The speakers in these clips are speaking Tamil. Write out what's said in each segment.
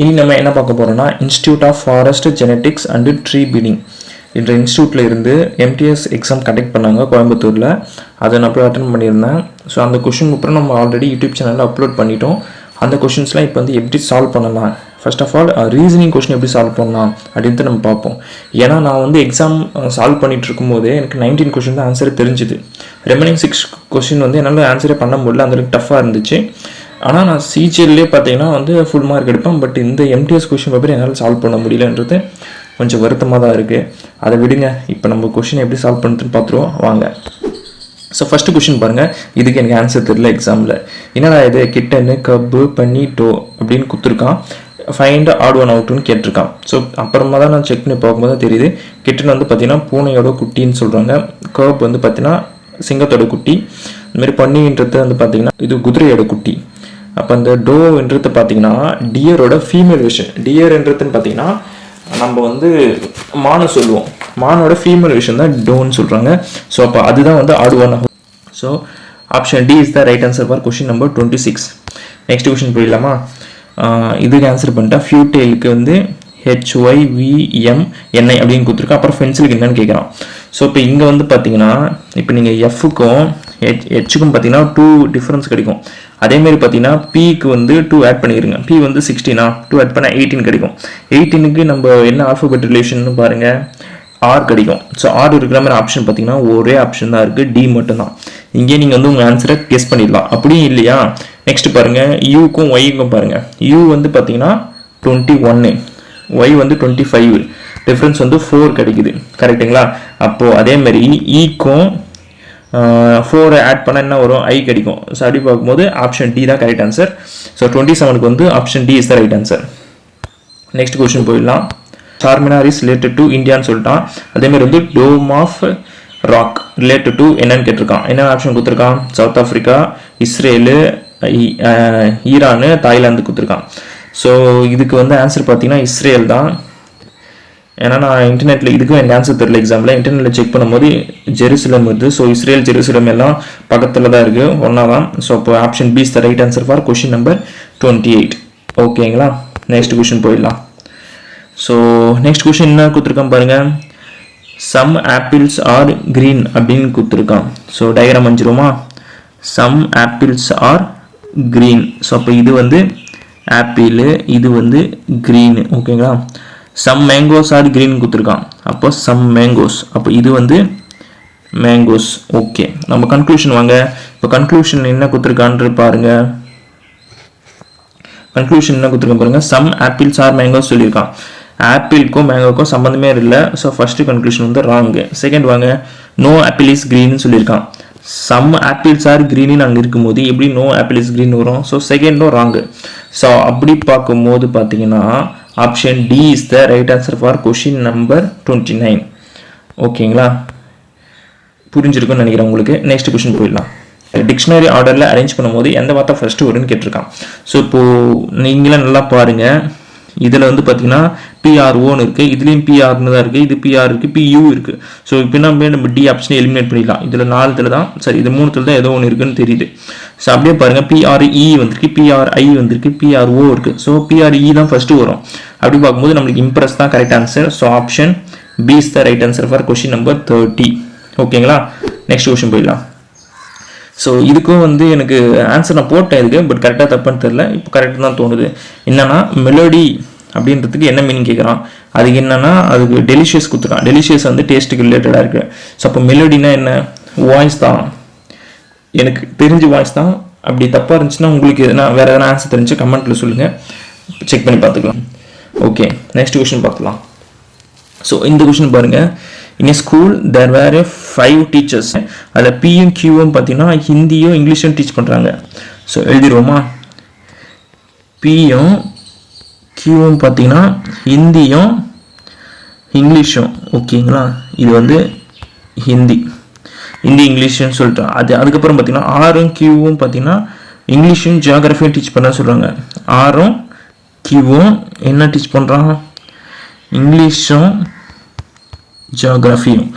இனி நம்ம என்ன பார்க்க போகிறோம்னா institute of forest genetics and tree breeding என்ற இன்ஸ்டியூட்டில் இருந்து எம்டிஎஸ் எக்ஸாம் கண்டக்ட் பண்ணாங்க கோயம்புத்தூரில். அதை நான் போய் அட்டன் பண்ணியிருந்தேன். ஸோ அந்த கொஷின் அப்புறம் நம்ம ஆல்ரெடி யூடியூப் சேனலில் அப்லோட் பண்ணிட்டோம். அந்த கொஷின்ஸ்லாம் இப்போ வந்து எப்படி சால்வ் பண்ணலாம், first of all reasoning question எப்படி சால்வ் பண்ணலாம் அப்படின்ட்டு நம்ம பார்ப்போம். ஏன்னா நான் வந்து எக்ஸாம் சால்வ் பண்ணிட்டு இருக்கும்போதே எனக்கு 19 கொஷின் தான் ஆன்சரே தெரிஞ்சுது. ரெமைனிங் 6 கொஷின் வந்து என்னால் ஆன்சரே பண்ண முடியல, அந்த டஃப்பாக இருந்துச்சு. ஆனால் நான் சிஜிஎல்லே பார்த்தீங்கன்னா வந்து ஃபுல் மார்க் எடுப்பேன். பட் இந்த எம்டிஎஸ் கொஷின் பேப்பர் என்னால் சால்வ் பண்ண முடியலன்றது கொஞ்சம் வருத்தமாக தான் இருக்குது. அதை விடுங்க, இப்போ நம்ம கொஷின் எப்படி சால்வ் பண்ணுறதுன்னு பார்த்துருவோம் வாங்க. ஸோ ஃபஸ்ட்டு கொஷின் பாருங்கள். இதுக்கு எனக்கு ஆன்சர் தெரியல எக்ஸாமில். என்னடா இது கிட்டன்னு கப்பு பண்ணி டோ அப்படின்னு கொடுத்துருக்கான். ஃபைண்ட் ஆட் ஒன் அவுட்டுன்னு கேட்டிருக்கான். ஸோ அப்புறமா தான் நான் செக் பண்ணி பார்க்கும்போது தான் தெரியுது. கிட்டன் வந்து பார்த்தீங்கன்னா பூனையோட குட்டின்னு சொல்கிறாங்க. கர்ப் வந்து பார்த்தீங்கன்னா சிங்கத்தோட குட்டி. இதுமாரி பண்ணின்றது வந்து பார்த்தீங்கன்னா இது குதிரையோட குட்டி. அப்போ அந்த டோன்றது பார்த்தீங்கன்னா டியரோட ஃபீமேல் விஷன். டியர்ன்றதுன்னு பார்த்தீங்கன்னா நம்ம வந்து மானை சொல்லுவோம், மானோட ஃபீமேல் விஷன் தான் டோன்னு சொல்கிறாங்க. ஸோ அப்போ அதுதான் வந்து odd one out. So option D is the right answer for question number 26. Next question போயிடலாமா? இதுக்கு ஆன்சர் பண்ணிட்டா ஃபியூட்டெயிலுக்கு வந்து HYVMNI அப்படின்னு கொடுத்துருக்கோம். அப்புறம் ஃபென்சிலுக்கு என்னன்னு கேட்குறான். ஸோ இப்போ இங்கே வந்து பார்த்தீங்கன்னா இப்போ நீங்கள் எஃப்க்கும் ஹெச்சுக்கும் பார்த்தீங்கன்னா 2 டிஃப்ரென்ஸ் கிடைக்கும். அதேமாரி பார்த்தீங்கன்னா பிக்கு வந்து 2 ஆட் பண்ணிடுங்க. பி வந்து 16 2 ஆட் பண்ணால் 18 கிடைக்கும். 18க்கு நம்ம என்ன ஆல்ஃபபெட் ரிலேஷன் பாருங்கள், ஆர் கிடைக்கும். ஸோ ஆர் இருக்கிற மாதிரி ஆப்ஷன் பார்த்தீங்கன்னா ஒரே ஆப்ஷன் தான் இருக்குது, டி மட்டும்தான். இங்கே நீங்கள் வந்து உங்கள் ஆன்சரை கெஸ் பண்ணிடலாம். அப்படியும் இல்லையா, நெக்ஸ்ட் பாருங்கள் யூக்கும் ஒய்க்கும் பாருங்கள். யூ வந்து பார்த்தீங்கன்னா 21, ஒய் வந்து 25, டிஃப்ரென்ஸ் வந்து 4 கிடைக்குது. கரெக்டுங்களா? அப்போது அதேமாரி ஈக்கும் 4 ஆட் பண்ணால் என்ன வரும், ஐ கிடைக்கும். ஸோ அப்படி பார்க்கும்போது ஆப்ஷன் டி தான் கரெக்ட் ஆன்சர். ஸோ 27க்கு வந்து option D is the right answer. Next question போயிடலாம். சார்மினார் இஸ் ரிலேட்டட் டு இந்தியான்னு சொல்லிட்டான். அதேமாதிரி வந்து Dome of Rock related to என்னன்னு கேட்டிருக்கான். என்ன ஆப்ஷன் கொடுத்துருக்கான்? South Africa, Israel, Iran, Thailand கொடுத்துருக்கான். ஸோ இதுக்கு வந்து ஆன்சர் பார்த்தீங்கன்னா இஸ்ரேல் தான். ஏன்னா நான் இன்டர்நெட்டில் இதுக்கும் எனக்கு ஆன்சர் தெரியல. எக்ஸாம்பிள் இன்டர்நெட்டில் செக் பண்ணும்போது ஜெருசலம் வருது. ஸோ இஸ்ரேல் ஜெருசலம் எல்லாம் பக்கத்தில் தான் இருக்குது, ஒன்றா தான். ஸோ அப்போ option B is the right answer for question number 28. ஓகேங்களா? நெக்ஸ்ட் கொஷின் போயிடலாம். ஸோ நெக்ஸ்ட் கொஷின் என்ன கொடுத்துருக்கான் பாருங்கள். சம் ஆப்பிள்ஸ் ஆர் கிரீன் அப்படின்னு கொடுத்துருக்கான். ஸோ டயக்ராம் வஞ்சிருமா? Some apples are green. So அப்போ இது வந்து ஆப்பிள், இது வந்து க்ரீனு. ஓகேங்களா? சம் மேங்கோஸ் ஆர் கிரீன் கொடுத்துருக்கான். அப்போ சம் மேங்கோஸ், அப்போ இது வந்து மேங்கோஸ். ஓகே, நம்ம கன்க்ளூஷன் வாங்க. இப்போ கன்க்ளூஷன் என்ன கொடுத்துருக்கான்னு பாருங்க. கன்க்ளூஷன் என்ன கொடுத்துருக்கான் பாருங்க. சம் ஆப்பிள்ஸ் ஆர் மேங்கோஸ் சொல்லியிருக்கான். ஆப்பிளுக்கும் மேங்கோக்கும் சம்மந்தமே இல்லை. ஸோ ஃபர்ஸ்ட் கன்க்ளூஷன் வந்து ராங்கு. செகண்ட் வாங்க, நோ ஆப்பிள் இஸ் கிரீன்னு சொல்லியிருக்கான். சம் ஆப்பிள்ஸ் ஆர் கிரீன்னு அங்கே இருக்கும்போது எப்படி நோ ஆப்பிள் இஸ் கிரீன் வரும்? ஸோ செகண்டும் ராங்கு. ஸோ அப்படி பார்க்கும்போது பார்த்தீங்கன்னா option D is the right answer for question number 29. ஓகேங்களா? புரிஞ்சிருக்குன்னு நினைக்கிறேன் உங்களுக்கு. நெக்ஸ்ட் கொஷின் போயிடலாம். டிக்ஷனரி ஆர்டரில் அரேஞ்ச் பண்ணும்போது எந்த வார்த்தை ஃபர்ஸ்ட் வரும்னு கேட்டிருக்கான். ஸோ இப்போது நீங்களே நல்லா பாருங்கள். இதில் வந்து பார்த்தீங்கன்னா பிஆர்ஓன்னு இருக்குது, இதுலேயும் பிஆர்னு தான் இருக்குது, இது பிஆர் இருக்குது, பியூ இருக்குது. ஸோ இப்போ நம்ம டி ஆப்ஷனை எலிமினேட் பண்ணிடலாம். இதில் 4 தான், சரி இது 3 தான் ஏதோ ஒன்று இருக்குன்னு தெரியுது. ஸோ அப்படியே பாருங்கள், பிஆர்இ வந்திருக்கு, பிஆர்ஐ வந்திருக்கு, பிஆர்ஓ இருக்குது. ஸோ பிஆர்இ தான் ஃபஸ்ட்டு வரும். அப்படி பார்க்கும்போது நம்மளுக்கு இம்ப்ரெஸ் தான் correct answer. So option B is the right answer for question number 30. ஓகேங்களா? நெக்ஸ்ட் கொஷின் போயிடலாம். ஸோ இதுக்கும் வந்து எனக்கு ஆன்சர் நான் போட்டேன் இதுக்கு, பட் கரெக்டாக தப்புன்னு தெரில. இப்போ கரெக்டாக தான் தோணுது. என்னன்னா மெலோடி அப்படின்றதுக்கு என்ன மீனிங் கேட்குறான். அதுக்கு என்னன்னா அதுக்கு டெலிஷியஸ் கொடுத்துருக்கான். டெலிஷியஸ் வந்து டேஸ்ட்டுக்கு ரிலேட்டடாக இருக்குது. ஸோ அப்போ மெலோடினா என்ன? வாய்ஸ் தான், எனக்கு தெரிஞ்ச வாய்ஸ் தான். அப்படி தப்பாக இருந்துச்சுன்னா உங்களுக்கு எதனா வேறு எதனா ஆன்சர் தெரிஞ்சு கமெண்ட்டில் சொல்லுங்கள், செக் பண்ணி பார்த்துக்கலாம். ஓகே, நெக்ஸ்ட் கொஷின் பார்க்கலாம். ஸோ இந்த கொஷின் பாருங்கள். In school there were 5 teachers. அதில் பியும் கியூவும் பார்த்தீங்கன்னா ஹிந்தியும் இங்கிலீஷும் டீச் பண்ணுறாங்க. ஸோ எழுதிடுவோமா? பியும் கியூவும் பார்த்தீங்கன்னா ஹிந்தியும் இங்கிலீஷும். ஓகேங்களா? இது வந்து ஹிந்தி இங்கிலீஷுன்னு சொல்லிட்டு அதுக்கப்புறம் பார்த்தீங்கன்னா ஆரும் கியூவும் பார்த்தீங்கன்னா இங்கிலீஷும் ஜியாகிரஃபியும் டீச் பண்ண சொல்கிறாங்க. ஆரும் கியூவும் என்ன டீச் பண்ணுறான்? இங்கிலீஷும் ஜியாகிரஃபியும்.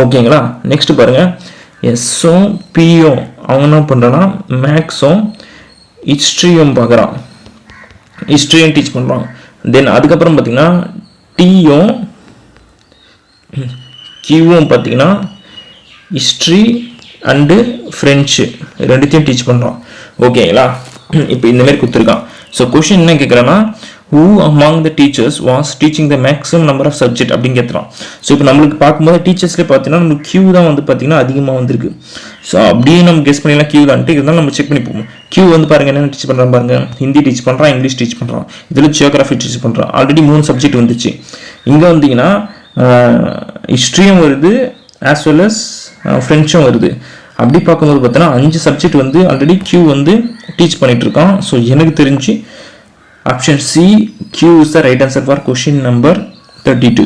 ஓகேங்களா? நெக்ஸ்ட் பாருங்கள். எஸ்ஸும் பியும் அவங்க என்ன பண்ணுறான்னா மேக்ஸும் ஹிஸ்ட்ரியும் பார்க்குறான். ஹிஸ்ட்ரியும் டீச் பண்ணுறோம். தென் அதுக்கப்புறம் பார்த்தீங்கன்னா டீயும் கியூவும் பார்த்தீங்கன்னா ஹிஸ்ட்ரி அண்டு ஃப்ரெஞ்சு ரெண்டுத்தையும் டீச் பண்ணுறோம். ஓகேங்களா? இப்போ இந்தமாரி கொடுத்துருக்கான். ஸோ கொஷின் என்ன கேட்குறேன்னா, who among the teachers was teaching the maximum number of subject அப்படின்னு கேட்குறான். ஸோ இப்போ நம்மளுக்கு பார்க்கும்போது டீச்சர்ஸ்லேயே பார்த்தீங்கன்னா நம்மளுக்கு கியூ தான் வந்து பார்த்தீங்கன்னா அதிகமாக வந்திருக்கு. ஸோ அப்படியே நம்ம கெஸ் பண்ணிடலாம் கியூ தான்ட்டு. இருந்தாலும் நம்ம செக் பண்ணி போவோம். கியூ வந்து பாருங்கள் என்னென்ன டீச் பண்ணுறான் பாருங்கள். ஹிந்தி டீச் பண்ணுறான், இங்கிலீஷ் டீச் பண்ணுறான், இதில் ஜியோகிராஃபி டீச் பண்ணுறான். ஆல்ரெடி 3 சப்ஜெக்ட் வந்துச்சு. இங்கே வந்தீங்கன்னா ஹிஸ்ட்ரியும் வருது ஆஸ் வெல் அஸ் ஃப்ரெஞ்சும் வருது. அப்படி பார்க்கும்போது பார்த்தீங்கன்னா 5 சப்ஜெக்ட் வந்து ஆல்ரெடி கியூ வந்து டீச் பண்ணிட்டு இருக்கான். ஸோ எனக்கு தெரிஞ்சு option C Q is the right answer for question number 32.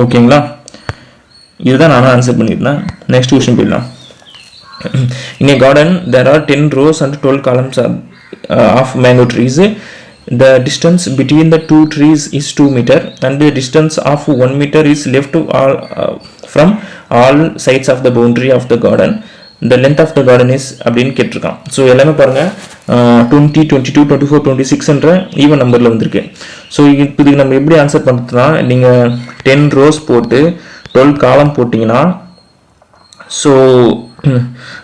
ஓகேங்களா? இதுதான் நானும் ஆன்சர் பண்ணியிருந்தேன். நெக்ஸ்ட் கொஷின் போயிடலாம். In a garden there are 10 rows and 12 columns of mango trees. The distance between the 2 trees is 2 meter and the distance of 1 meter is left from all sides of the boundary of the garden. The length of the garden is அப்படின்னு கேட்டிருக்கான். ஸோ எல்லாமே பாருங்கள் 20, 22, 24, 26ன்ற ஈவன் நம்பரில் வந்திருக்கு. ஸோ இப்போ இதுக்கு நம்ம எப்படி ஆன்சர் பண்ணுறதுனா, நீங்கள் 10 rows போட்டு 12 காலம் போட்டிங்கன்னா, ஸோ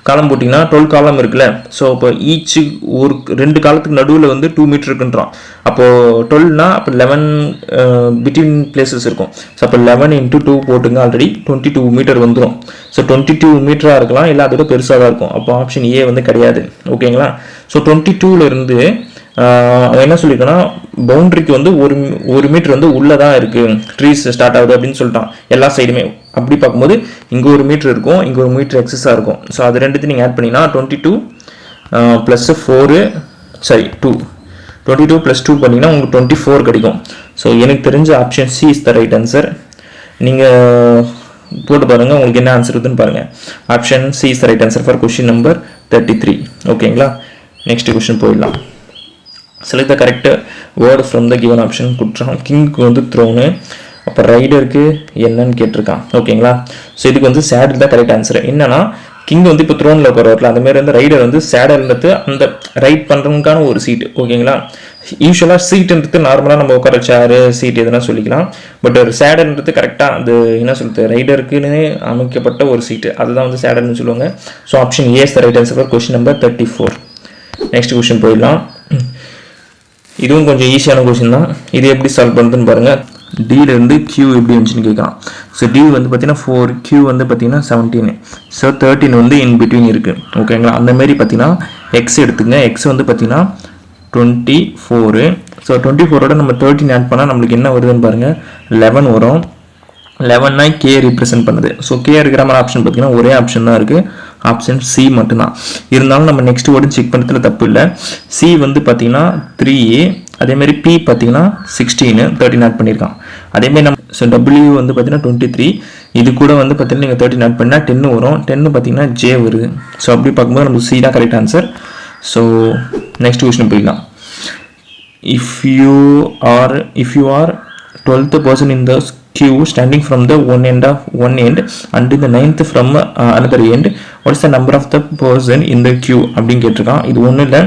காலம் போட்டிங்கன்னா 12 காலம் இருக்குல்ல. ஸோ இப்போ ஈச்சு ஒரு 2 காலத்துக்கு நடுவில் வந்து 2 மீட்டர் இருக்குன்றான். அப்போது 12னா அப்போ 11 பிட்வீன் பிளேசஸ் இருக்கும். ஸோ அப்போ 11 × 2 போட்டுங்க, ஆல்ரெடி 22 மீட்டர் வந்துடும். ஸோ 22 மீட்டராக இருக்கலாம், இல்லை அதோட பெருசாக தான் இருக்கும். அப்போ ஆப்ஷன் ஏ வந்து கிடையாது. ஓகேங்களா? ஸோ 22லேருந்து என்ன சொல்லியிருக்கேன்னா, பவுண்ட்ரிக்கு வந்து 1 மீட்டர் வந்து உள்ளே தான் இருக்குது, ட்ரீஸ் ஸ்டார்ட் ஆகுது அப்படின்னு சொல்லிட்டான் எல்லா சைடுமே. அப்படி பார்க்கும்போது இங்கே 1 மீட்டர் இருக்கும், இங்கே 1 மீட்டர் எக்ஸஸாக இருக்கும். ஸோ அது ரெண்டுத்தையும் நீங்கள் ஆட் பண்ணிங்கன்னா 22 + 4 2 22 + 2 பண்ணிங்கன்னா உங்களுக்கு 24 கிடைக்கும். ஸோ எனக்கு தெரிஞ்ச option C is the right answer. நீங்கள் போட்டு பாருங்கள் உங்களுக்கு என்ன ஆன்சர் இருக்குதுன்னு பாருங்கள். Option C is the right answer for question number 33. ஓகேங்களா? நெக்ஸ்ட் கொஷின் போயிடலாம். Select the correct word from the given option கொடுத்துருக்கான். கிங்க்கு வந்து த்ரோனு, அப்போ ரைடருக்கு என்னன்னு கேட்டிருக்கான். ஓகேங்களா? ஸோ இதுக்கு வந்து சேடில் தான் கரெக்ட் ஆன்சர். என்னன்னா, கிங் வந்து இப்போ த்ரோனில் உட்காரல, அந்த மாதிரி வந்து ரைடர் வந்து சேடர்ன்றது அந்த ரைட் பண்ணுறதுக்கான ஒரு சீட்டு. ஓகேங்களா? யூஸ்வலாக சீட்டுன்றது நார்மலாக நம்ம உட்கார சேரு சீட் எதுனா சொல்லிக்கலாம். பட் ஒரு சேடர்ன்றது கரெக்டாக அது என்ன சொல்லுது, ரைடருக்குன்னு அமைக்கப்பட்ட ஒரு சீட்டு, அதுதான் வந்து சேடர்னு சொல்லுவாங்க. So option A is the right answer for question number 34. Next question போயிடலாம். இதுவும் கொஞ்சம் ஈஸியான கொஸ்டின் தான். இது எப்படி சால்வ் பண்ணுறதுன்னு பாருங்கள். டிலேருந்து கியூ எப்படி இருந்துச்சுன்னு கேட்குறான். ஸோ டி வந்து பார்த்தீங்கன்னா 4, கியூ வந்து பார்த்தீங்கன்னா 17. ஸோ 13 வந்து இன் பிட்வீன் இருக்குது. ஓகேங்களா? அந்தமாரி பார்த்தீங்கன்னா எக்ஸ் எடுத்துங்க. எக்ஸ் வந்து பார்த்தீங்கன்னா 24. ஸோ 24ஓட நம்ம 13 ஆட் பண்ணால் நம்மளுக்கு என்ன வருதுன்னு பாருங்கள், 11 வரும். 11னா கே ரிப்ரசென்ட் பண்ணுது. ஸோ கே இருக்கிற மாதிரி ஆப்ஷன் பார்த்தீங்கன்னா ஒரே ஆப்ஷன் தான் இருக்குது, ஆப்ஷன் சி மட்டும்தான். இருந்தாலும் நம்ம நெக்ஸ்ட் வேர்டு செக் பண்ணுறதுல தப்பு இல்லை. சி வந்து பார்த்தீங்கன்னா 3A, அதேமாதிரி பி பார்த்தீங்கன்னா 16, 13 ஆட் பண்ணியிருக்கான். அதேமாதிரி நம்ம ஸோ டபிள்யூ வந்து பார்த்தீங்கன்னா 23, இது கூட வந்து பார்த்தீங்கன்னா நீங்கள் 13 ஆட் பண்ணால் 10 வரும். 10 பார்த்தீங்கன்னா ஜே வருது. ஸோ அப்படி பார்க்கும்போது நமக்கு சி தான் correct answer. So next question போயிடலாம். If you are 12th person in the queue standing from the one end and in the 9th from another end, what is the number of the person in the queue அப்படின்னு கேட்டிருக்கான். இது ஒன்றும் இல்லை,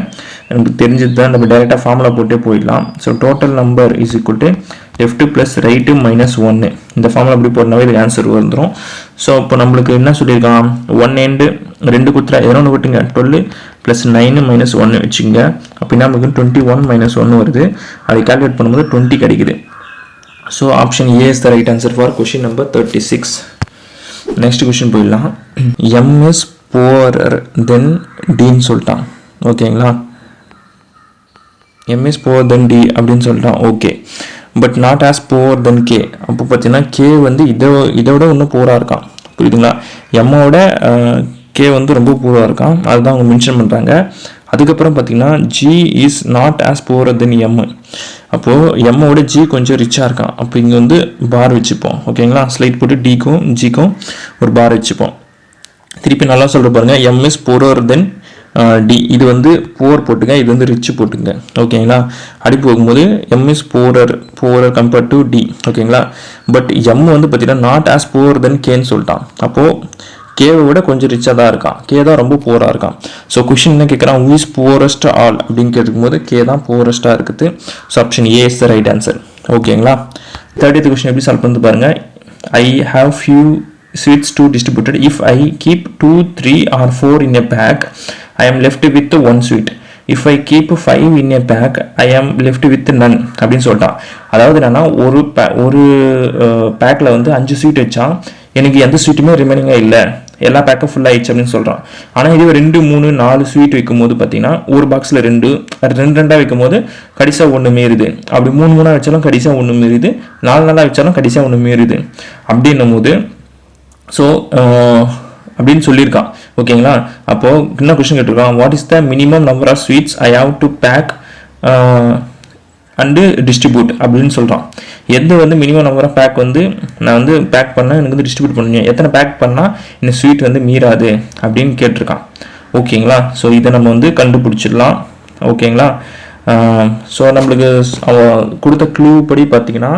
நமக்கு தெரிஞ்சது தான். நம்ம டைரெக்டாக ஃபார்முலா போட்டே போயிடலாம். So total number is equal to left plus right minus 1. இந்த ஃபார்முலா அப்படி போட்டனாவே இதுக்கு ஆன்சர் வந்துடும். ஸோ இப்போ நம்மளுக்கு என்ன சொல்லியிருக்கான், 1 end 2 குத்துறா, எதனா ஒன்று விட்டுங்க, 12 + 9 - 1 வச்சுங்க. அப்படின்னா நமக்கு 21 - 1 வருது. அதை கால்குலேட் பண்ணும்போது 20 கிடைக்குது. So option A is the right answer for question number 36. Next question போயிடலாம். எம் இஸ் புவரர் தென் டின்னு சொல்லிட்டான். ஓகேங்களா? M is poor than T அப்படின்னு சொல்லிட்டான். Okay, but not as poor than K. அப்போ பார்த்தீங்கன்னா கே வந்து இதோட இன்னும் புவராக இருக்கான். புரியுதுங்களா? எம்மோட கே வந்து ரொம்ப புவராக இருக்கான், அதுதான் அவங்க மென்ஷன் பண்ணுறாங்க. அதுக்கப்புறம் பார்த்தீங்கன்னா G is not as poor then M. அப்போது எம்மோட ஜி கொஞ்சம் ரிச்சாக இருக்கான். அப்போ இங்கே வந்து பார் வச்சுப்போம். ஓகேங்களா? ஸ்லைட் போட்டு டிக்கும் ஜிக்கும் ஒரு பார் வச்சுப்போம். திருப்பி நல்லா சொல்கிற பாருங்கள், M is poor than T. இது வந்து புவர் போட்டுங்க, இது வந்து ரிச் போட்டுங்க. ஓகேங்களா? அடி போகும்போது M is poorer compared to T. ஓகேங்களா? பட் எம் வந்து பார்த்தீங்கன்னா நாட் ஆஸ் புவர் தென் கேன்னு சொல்லிட்டான். அப்போது கேவை விட கொஞ்சம் ரிச்சாக தான் இருக்கான், கே தான் ரொம்ப புவராக இருக்கான். ஸோ கொஷின் என்ன கேட்குறான், ஹூ இஸ் புவரஸ்ட் ஆல் அப்படின்னு கேட்கும்போது கே தான் புவரஸ்ட்டாக இருக்குது. So option A is the right answer. ஓகேங்களா. 30th கொஷின் எப்படி சால்வ் பண்ணி பாருங்கள். I have few sweets to distributed. If I keep 2, 3 or 4 in a pack, I am left with 1 sweet. If I keep 5 in a pack, I am left with none அப்படின்னு சொல்லிட்டான். அதாவது என்னன்னா ஒரு பேக்கில் வந்து 5 ஸ்வீட் வச்சா எனக்கு எந்த ஸ்வீட்டுமே ரிமைனிங்காக இல்லை, எல்லா பேக்கும் ஃபுல் ஆயிடுச்சு அப்படின்னு சொல்கிறான். ஆனால் இதுவே 2, 3, 4 ஸ்வீட் வைக்கும் போது பார்த்தீங்கன்னா ஒரு பாக்ஸில் 2 வைக்கும் போது கடைசியாக 1 மீறுது. அப்படி 3 வச்சாலும் கடைசியாக 1 மீறுது, 4 வச்சாலும் கடைசியாக 1 மீறுது. அப்படின்னும் போது ஸோ அப்படின்னு சொல்லியிருக்கான். ஓகேங்களா. அப்போது என்ன கொஸ்டின் கேட்டிருக்கான், what is the minimum number of sweets I have to pack and distribute அப்படின்னு சொல்கிறான். எது வந்து மினிமம் நம்பர் ஆஃப் பேக் வந்து நான் வந்து பேக் பண்ணால் எனக்கு வந்து டிஸ்ட்ரிபியூட் பண்ணுவேன், எத்தனை பேக் பண்ணால் இந்த ஸ்வீட் வந்து மீறாது அப்படின்னு கேட்டிருக்கான். ஓகேங்களா. ஸோ இதை நம்ம வந்து கண்டுபிடிச்சிடலாம். ஓகேங்களா. ஸோ நம்மளுக்கு அவன் கொடுத்த க்ளூ படி பார்த்தீங்கன்னா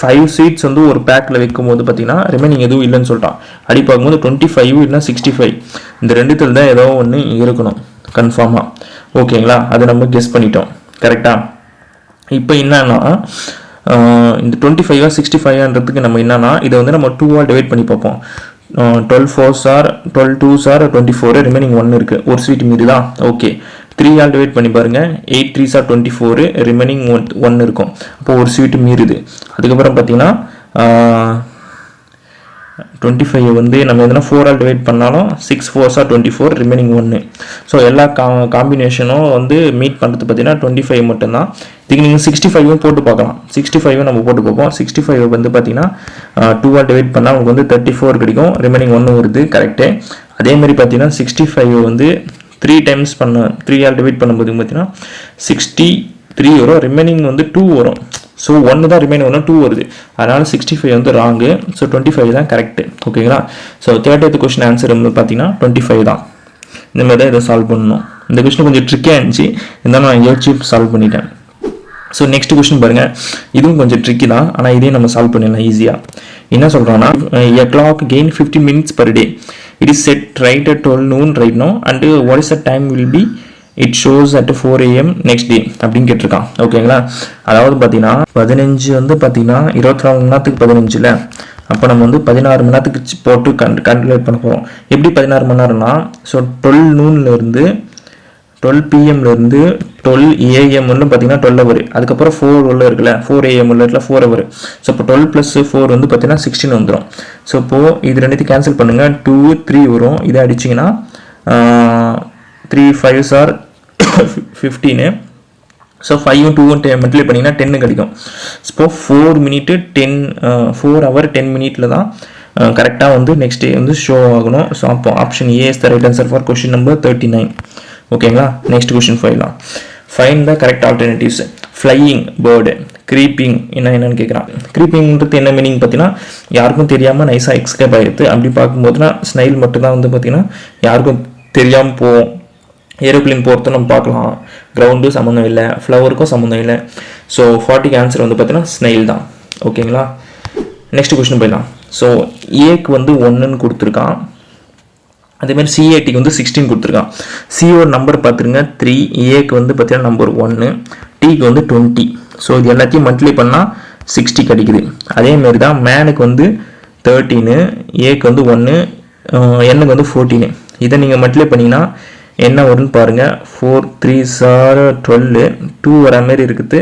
5 ஸ்வீட்ஸ் வந்து ஒரு பேக்கில் வைக்கும் போது பார்த்தீங்கன்னா ரிமைனிங் எதுவும் இல்லைன்னு சொல்லிட்டான். அடி பார்க்கும்போது 25 இல்லைனா 65 இந்த ரெண்டுத்தில் தான் ஏதோ ஒன்று இருக்கணும் கன்ஃபார்மாக. ஓகேங்களா. அதை நம்ம கெஸ் பண்ணிட்டோம். கரெக்டாக. இப்போ என்னன்னா இந்த 25 65ன்றதுக்கு நம்ம என்னன்னா இதை வந்து நம்ம 2ஆல் டிவைட் பண்ணி பார்ப்போம். 12 4s are 12 2s are 24, remaining 1 இருக்குது, ஒரு ஸ்வீட் மீறி தான். ஓகே. 3ஆல் டிவைட் பண்ணி பாருங்கள். 8 3s are 24, ரிமைனிங் 1 இருக்கும். அப்போது ஒரு ஸ்வீட்டு மீறுது. அதுக்கப்புறம் பார்த்தீங்கன்னா 25 வந்து நம்ம எதனா 4ஆல் டிவைட் பண்ணாலும் 6 4s are 24, ரிமைனிங் 1. ஸோ எல்லா காம்பினேஷனும் வந்து மீட் பண்ணுறது பார்த்தீங்கன்னா 25 மட்டும்தான். இதுக்கு நீங்கள் 65 போட்டு பார்க்கலாம். 65 நம்ம போட்டு பார்ப்போம். 65 வந்து பார்த்தீங்கன்னா 2ஆல் டிவைட் பண்ணால் உங்களுக்கு வந்து 34 கிடைக்கும், ரிமைனிங் 1 வருது. கரெக்டு. அதேமாதிரி பார்த்தீங்கன்னா 65 வந்து 3 டைம்ஸ் 3ஆல் டிவைட் பண்ணும்போது பார்த்தீங்கன்னா 63 வரும், ரிமைனிங் வந்து 2 வரும். ஸோ 1 தான் ரிமைனிங் வரும், 2 வருது. அதனால் 65 வந்து ராங்கு. ஸோ 25 தான் கரெக்டு. ஓகேங்களா. ஸோ 30th கொஸ்டின் ஆன்சர் வந்து பார்த்தீங்கன்னா 25 தான். இந்த மாதிரி தான் இதை சால்வ் பண்ணணும். இந்த கொஸ்டின் கொஞ்சம் ட்ரிக்கியாக இருந்துச்சு, இருந்தாலும் நான் யோசிச்சு சால்வ் பண்ணிட்டேன். ஸோ நெக்ஸ்ட் கொஸ்டின் பாருங்கள். இதுவும் கொஞ்சம் ட்ரிக்கி தான், ஆனால் இதையும் நம்ம சால்வ் பண்ணிடலாம் ஈஸியாக. என்ன சொல்கிறோன்னா, a clock gain 15 minutes per day. It is set right at 12 noon right now, and what is the time will be it shows at 4 AM next day அப்படின்னு கேட்டிருக்கான். ஓகேங்களா. அதாவது பார்த்தீங்கன்னா 15 வந்து பார்த்தீங்கன்னா 24 மணி நேரத்துக்கு 15 அப்போ நம்ம வந்து 16 மணி நேரத்துக்கு போட்டு கால்குலேட் பண்ண போகிறோம். எப்படி 16 மணி நேரம்னா, ஸோ 12 noonலேருந்து 12 PM-லேருந்து 12 AM பார்த்தீங்கன்னா 12 ஹவர். அதுக்கப்புறம் 4 உள்ள இருக்குல்ல, 4 AM உள்ள இருக்குல்ல, 4 ஹவர். ஸோ இப்போ 12 + 4 வந்து பார்த்தீங்கன்னா 16 வந்துடும். ஸோ இப்போது இது ரெண்டுத்தையும் கேன்சல் பண்ணுங்கள். 2 3 வரும். இதை அடிச்சிங்கன்னா 3 5s are 15. ஸோ 5 2 மல்டிப்ளை பண்ணிங்கன்னா 10 கிடைக்கும். இப்போ 4 ஹவர் 10 மினிட்ல தான் கரெக்டாக வந்து நெக்ஸ்ட் டே வந்து ஷோ ஆகணும். ஸோ அப்போ option A is the right answer for question number 39. ஓகேங்களா. நெக்ஸ்ட் கொஸ்டின் போயிடலாம். Find the correct alternatives. Flying bird, creeping என்னன்னு கேட்குறான். க்ரீப்பிங்கிறது என்ன மீனிங் பார்த்தீங்கன்னா யாருக்கும் தெரியாமல் நைஸாக எக்ஸ்கேப் ஆகிடுது. அப்படி பார்க்கும்போதுனா ஸ்னைல் மட்டும்தான் வந்து பார்த்தீங்கன்னா யாருக்கும் தெரியாமல் போவோம். ஏரோப்ளேன் போகிறத நம்ம பார்க்கலாம். கிரவுண்டு சம்மந்தம் இல்லை, ஃப்ளவருக்கும் சம்மந்தம் இல்லை. ஸோ 40க்கு ஆன்சர் வந்து பார்த்தீங்கன்னா ஸ்னைல் தான். ஓகேங்களா. நெக்ஸ்ட் கொஸ்டின் போயிடலாம். ஸோ ஏக்கு வந்து 1ன்னு கொடுத்துருக்கான். அதேமாதிரி சிஏடிக்கு வந்து 16 கொடுத்துருக்கான். சிஓட நம்பர் பார்த்துருங்க 3, ஏக்கு வந்து பார்த்தீங்கன்னா நம்பர் 1, டிக்கு வந்து 20. ஸோ இது எல்லாத்தையும் மல்டிப்ளை பண்ணால் 60 கிடைக்குது. அதேமாரி தான் மேனுக்கு வந்து 13, ஏக்கு வந்து 1, என்னுக்கு வந்து 14. இதை நீங்கள் மல்டிப்ளை பண்ணிங்கன்னா என்ன வரும்னு பாருங்கள். 4 3s are 12, 2 வர மாதிரி இருக்குது.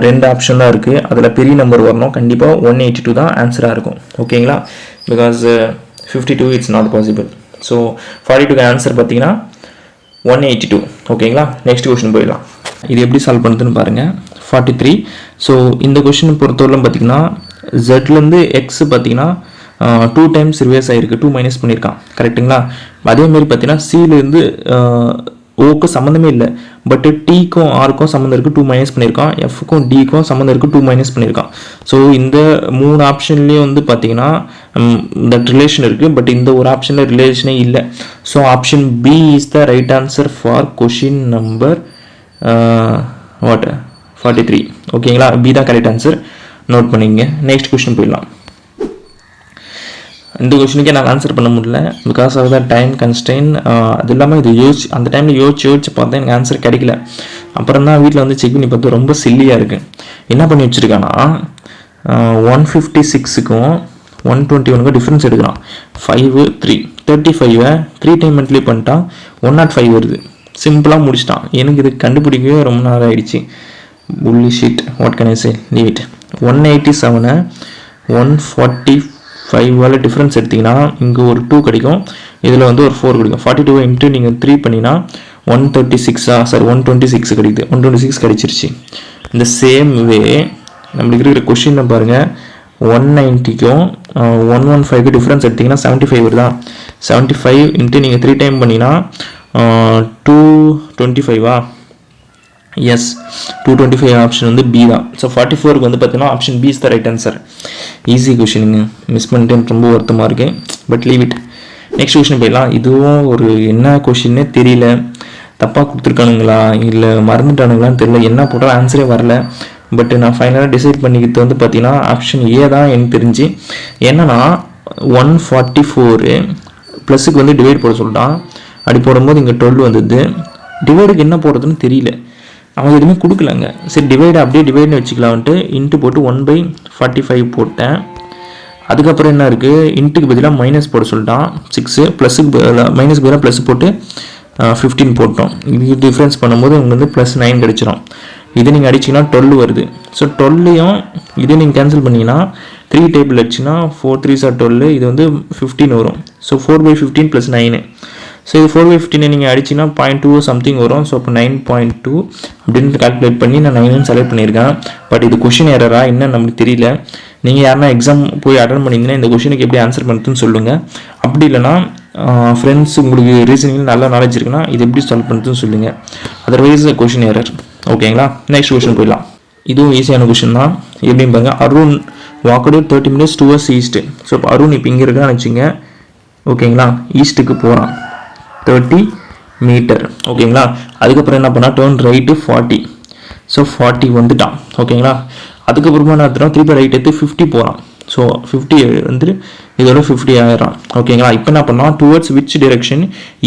2 ஆப்ஷன் தான் இருக்குது. அதில் பெரிய நம்பர் வரணும். கண்டிப்பாக 182 தான் ஆன்சராக இருக்கும். ஓகேங்களா. Because 52 it's not possible. So 42க்கு ஆன்சர் பார்த்தீங்கன்னா 182. ஓகேங்களா. நெக்ஸ்ட் கொஸ்டின் போயிடலாம். இது எப்படி சால்வ் பண்ணுறதுன்னு பாருங்கள். 43. ஸோ இந்த கொஸ்டின் பொறுத்தவரை பார்த்தீங்கன்னா ஜெட்லேருந்து எக்ஸ் பார்த்தீங்கன்னா 2 டைம்ஸ் ரிவர்ஸ் ஆகிருக்கு, 2 மைனஸ் பண்ணியிருக்கான். கரெக்டுங்களா. அதேமாரி பார்த்தீங்கன்னா சிலேருந்து ஓக்கு சம்மந்தமே இல்லை, பட் டிக்கும் ஆருக்கும் சம்மந்தம் இருக்குது, 2 மைனஸ் பண்ணியிருக்கான். எஃப்க்கும் டிக்கும் சம்மந்தம் இருக்குது, 2 மைனஸ் பண்ணியிருக்கான். ஸோ இந்த 3 ஆப்ஷன்லேயும் வந்து பார்த்தீங்கன்னா தட் ரிலேஷன் இருக்குது, பட் இந்த ஒரு ஆப்ஷனில் ரிலேஷனே இல்லை. So option B is the right answer for question number 43. ஓகேங்களா. பி தான் கரெக்ட் ஆன்சர். நோட் பண்ணிங்க. நெக்ஸ்ட் கொஸ்டின் போயிடலாம். இந்த கொஸ்டினுக்கே நான் ஆன்சர் பண்ண முடியல because of the time constraint. அது இல்லாமல் இது அந்த டைமில் யோசிச்சு பார்த்தா எனக்கு ஆன்சர் கிடைக்கல. அப்புறம் தான் வீட்டில் வந்து செக் பண்ணி பார்த்தா ரொம்ப சில்லியாக இருக்குது. என்ன பண்ணி வச்சுருக்கான்னா 156க்கும் 121க்கும் டிஃப்ரென்ஸ் எடுக்கிறான். 5 3 35 3 டைம் மல்டிப்ளை பண்ணிட்டான் 105 வருது. சிம்பிளாக முடிச்சிட்டான். எனக்கு இது கண்டுபிடிக்கவே ரொம்ப நேரம் ஆகிடுச்சு. Bullshit, what can I say, leave it. 187 145 difference எடுத்திங்கன்னா இங்கே ஒரு 2 கிடைக்கும், இதில் வந்து ஒரு 4 கிடைக்கும். 42 இன்ட்டு நீங்கள் 3 பண்ணினா 126 கிடைக்குது. 126 கிடைச்சிருச்சு. இந்த சேம் வே நம்மளுக்கு இருக்கிற கொஷினில் பாருங்கள், 190க்கும் 115க்கு டிஃப்ரென்ஸ் எடுத்திங்கன்னா 75 வருதா. 75 இன்ட்டு நீங்கள் 3 டைம் பண்ணினா 225 எஸ் 225 ஆப்ஷன் வந்து பி தான். ஸோ 44க்கு வந்து பார்த்தீங்கன்னா option B is the right answer. Easy கொஷினுங்க, மிஸ் பண்ணிட்டேன், ரொம்ப வருத்தமாக இருக்கேன். But leave it. Next question போயிடலாம். இதுவும் ஒரு என்ன கொஷின்னே தெரியல, தப்பாக கொடுத்துருக்கானுங்களா இல்லை மறந்துட்டானுங்களான்னு தெரியல, என்ன போட்டாலும் ஆன்சரே வரல. பட் நான் ஃபைனலாக டிசைட் பண்ணிக்கிறது வந்து பார்த்தீங்கன்னா ஆப்ஷன் ஏ தான் எனக்கு தெரிஞ்சு. என்னன்னா 144 ப்ளஸுக்கு வந்து டிவைட் போட சொல்லிட்டான். அப்படி போடும்போது இங்கே 12 வந்தது. டிவைடுக்கு என்ன போடுறதுன்னு தெரியல, அவங்க எதுவுமே கொடுக்கலங்க. சரி டிவைடு அப்படியே டிவைட்னு வச்சுக்கலான்ட்டு இன்ட்டு போட்டு 1/45 போட்டேன். அதுக்கப்புறம் என்ன இருக்குது, இன்ட்டுக்கு பதிலாக மைனஸ் போட சொல்லிட்டான் 6, ப்ளஸுக்கு மைனஸ்க்கு பதிலாக ப்ளஸ் போட்டு 15 போட்டோம். இது டிஃப்ரென்ஸ் பண்ணும்போது உங்களுக்கு வந்து +9 கிடச்சிரும். இது நீங்கள் அடிச்சிங்கன்னா 12 வருது. ஸோ 12ஐயும் இதே நீங்கள் கேன்சல் பண்ணிங்கன்னா 3 டேபிள் அடிச்சுன்னா 4 3s are 12, இது வந்து 15 வரும். ஸோ 4/15 + 9. ஸோ இது 4/15 நீங்கள் அடிச்சிங்கன்னா 0.2 சம்திங் வரும். ஸோ இப்போ 9.2 அப்படின்னு கால்குலேட் பண்ணி நான் 9 செலக்ட் பண்ணியிருக்கேன். பட் இது கொஷின் எரரா என்ன நம்மளுக்கு தெரியல. நீங்கள் யாருன்னா எக்ஸாம் போய் அட்டன் பண்ணிங்கன்னா இந்த கொஷினுக்கு எப்படி ஆன்சர் பண்ணுறதுன்னு சொல்லுங்கள். அப்படி இல்லைனா ஃப்ரெண்ட்ஸ் உங்களுக்கு ரீசனிங் நல்ல நாலேஜ் இருக்குன்னா இது எப்படி சால்வ் பண்ணுறதுன்னு சொல்லுங்கள். Otherwise question error. ஓகேங்களா, நெக்ஸ்ட் கொஷின் போயிடலாம். இதுவும் ஈஸியான கொஷின் தான். எப்படின்னு பாருங்க, Arun walked 30 minutes towards east. So இப்போ அருண் இப்போ இங்கே இருக்கான்னு வச்சுங்க. ஓகேங்களா, ஈஸ்ட்டுக்கு போகிறான் 30 மீட்டர். ஓகேங்களா, அதுக்கப்புறம் என்ன பண்ணால் டேர்ன் ரைட்டு 40. ஸோ 40 வந்துட்டான். ஓகேங்களா, அதுக்கப்புறமா என்ன எடுத்துட்டோம், திருப்பி ரைட் எடுத்து 50 போகிறான். ஸோ 50 வந்துட்டு இதோட 50 ஆயிரம். ஓகேங்களா, இப்போ என்ன பண்ணால் towards which direction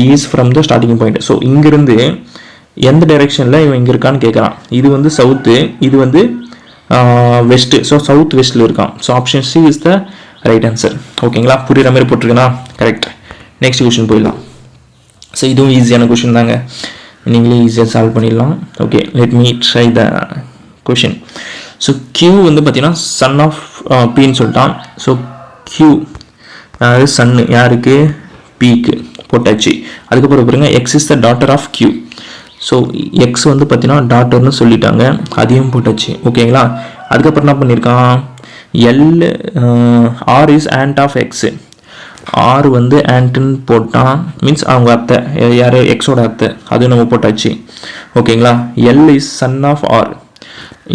is from the starting point. So இங்கேருந்து எந்த டைரெக்ஷனில் இவன் இங்கே இருக்கான்னு கேட்குறான். இது வந்து சவுத்து, இது வந்து வெஸ்ட்டு. ஸோ சவுத் வெஸ்ட்டில் இருக்கான். So option C is the right answer. ஓகேங்களா, புரியுற மாதிரி போட்டிருக்கேனா, கரெக்ட். நெக்ஸ்ட் கொஷின் போயிடலாம். ஸோ இதுவும் ஈஸியான கொஷின் தாங்க, நீங்களே ஈஸியாக சால்வ் பண்ணிடலாம். Okay, let me try the question. So Q வந்து பார்த்தீங்கன்னா சன் ஆஃப் பின்னு சொல்லிட்டான். ஸோ கியூ அதாவது சன்னு யாருக்கு, பிக்கு போட்டாச்சு. அதுக்கப்புறம் பாருங்க X is the daughter of Q. So X வந்து பார்த்தீங்கன்னா டாட்டர்னு சொல்லிட்டாங்க, அதையும் போட்டாச்சு. ஓகேங்களா, அதுக்கப்புறம் என்ன பண்ணியிருக்கான், L R is aunt of X. R வந்து ஆண்ட்டுன்னு போட்டான், மீன்ஸ் அவங்க அத்தை, யார் எக்ஸோட அத்தை, அது நம்ம போட்டாச்சு. ஓகேங்களா, L is son of R.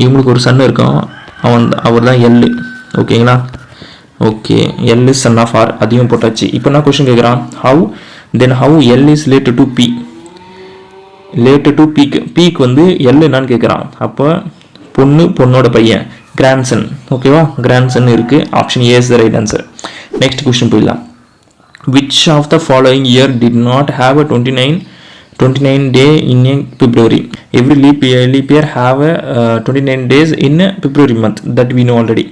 இவங்களுக்கு ஒரு சன் இருக்கும், அவர் தான் எல். ஓகேங்களா, okay, L is son of R, அதையும் போட்டாச்சு. இப்போ என்ன கொஸ்டின் கேட்குறான், how L is related to B. Related to பீக்கு, பீக்கு வந்து எல் என்னன்னு கேட்குறான். அப்போ பொண்ணோட பையன், கிராண்ட்சன். ஓகேவா, கிராண்ட்சன் இருக்குது. Option A is the right answer. Next question போயிடலாம். Which of the following year did not have a 29 day in a February? Every leap year have a 29 days in a February month, that we know already.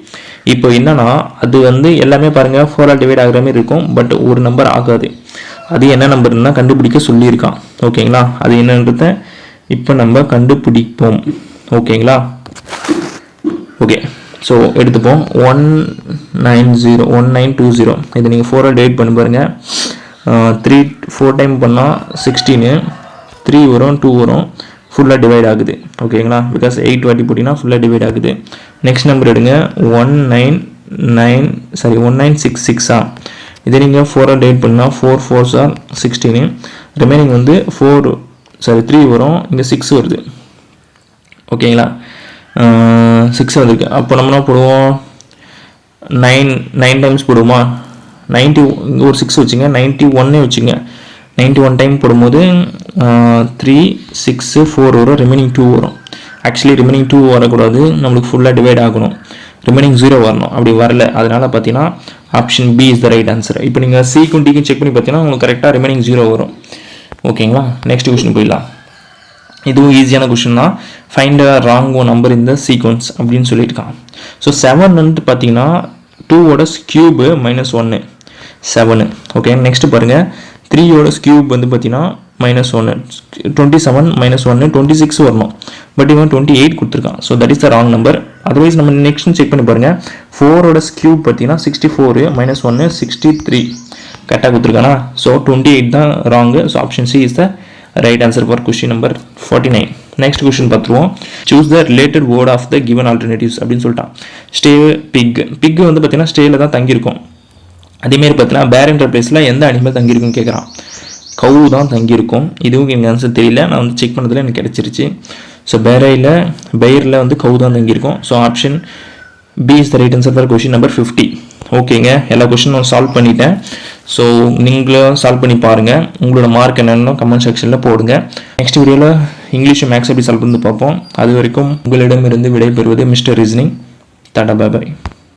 இப்போ என்னன்னா அது வந்து எல்லாமே பாருங்கள் 4 டிவைட் ஆகிற மாதிரி இருக்கும், பட் ஒரு நம்பர் ஆகாது. அது என்ன நம்பர்னா கண்டுபிடிக்க சொல்லியிருக்கான். ஓகேங்களா, அது என்னன்றத இப்போ நம்ம கண்டுபிடிப்போம். ஓகேங்களா, ஓகே, ஸோ எடுத்துப்போம் 1920. இது நீங்கள் 4 டிவைட் பண்ணி பாருங்கள். 4 டைம் பண்ணால் 16, 3 வரும், 2 வரும், ஃபுல்லாக டிவைட் ஆகுது. ஓகேங்களா, பிகாஸ் 8 வாட்டி போட்டிங்கன்னா ஃபுல்லாக டிவைட் ஆகுது. நெக்ஸ்ட் நம்பர் எடுங்க, 1966. இதை நீங்கள் 4 டிவைட் பண்ணால் 4 4s are 16. ரிமைனிங் வந்து 3 வரும், இங்கே 6 வருது. ஓகேங்களா, 6 வந்திருக்கு. அப்போ நம்ம என்ன போடுவோம், 9 டைம்ஸ் போடுவோமா, 90 இங்கே ஒரு 6 வச்சுங்க, 91 வச்சுங்க. 91 டைம் போடும்போது 3 6 4 வரும், ரிமைனிங் 2 வரும். ஆக்சுவலி ரிமைனிங் 2 வரக்கூடாது, நம்மளுக்கு ஃபுல்லாக டிவைட் ஆகணும். ரிமைனிங் 0 வரணும். அப்படி வரல, அதனால் பார்த்தீங்கன்னா option B is the right answer. இப்போ நீங்கள் சிக்கும் டிக்கும் செக் பண்ணி பார்த்தீங்கன்னா உங்களுக்கு கரெக்டாக ரிமைனிங் 0 வரும். ஓகேங்களா, நெக்ஸ்ட் கொஸ்டின் போயிடலாம். இதுவும் ஈஸியான கொஸ்டின் தான். ஃபைண்ட் அ ராங் நம்பர் இந்த சீக்வன்ஸ் அப்படின்னு சொல்லியிருக்கான். ஸோ 7 வந்து பார்த்தீங்கன்னா 2ஓட கியூபு -1 7. ஓகே, நெக்ஸ்ட் பாருங்கள் 3ஓட கியூப் வந்து பார்த்தீங்கன்னா -1 27 -1 26 வரணும். பட் இவன் 28 கொடுத்துருக்கான். So that is the wrong number. Otherwise நம்ம நெக்ஸ்ட் செக் பண்ணி பாருங்கள். 4ஓட கியூப் பார்த்தீங்கன்னா 64 -1 63 கரெக்டாக கொடுத்துருக்கானா. ஸோ 28 தான் wrong. So option C is the right answer for question number 49. Next question பார்த்துருவோம். Choose the related word of the given alternatives அப்படின்னு சொல்லிட்டான். ஸ்டே பிக் வந்து பார்த்தீங்கன்னா ஸ்டேல தான் தங்கியிருக்கும். அதேமாரி பார்த்தீங்கன்னா பேர்ன்ற பிளேஸில் எந்த அனிமல் தங்கியிருக்குன்னு கேட்குறான். கவு தான் தங்கியிருக்கும். இதுவும் எனக்கு ஆன்சர் தெரியல, நான் வந்து செக் பண்ணதில் எனக்கு கிடச்சிருச்சு. ஸோ பெயரில் வந்து கவு தான் தங்கியிருக்கும். So option B is the right answer for question number 50. ஓகேங்க, எல்லா கொஸ்டினும் நான் சால்வ் பண்ணிட்டேன். ஸோ நீங்களும் சால்வ் பண்ணி பாருங்கள். உங்களோட மார்க் என்னென்னு கமெண்ட் செக்ஷனில் போடுங்க. நெக்ஸ்ட் வீடியோவில் இங்கிலீஷ் மேக்ஸ் எப்படி சால்வ் பண்ணி பார்ப்போம். அது வரைக்கும் உங்களிடமிருந்து விடைபெறுவது mister reasoning. Tata, bye by.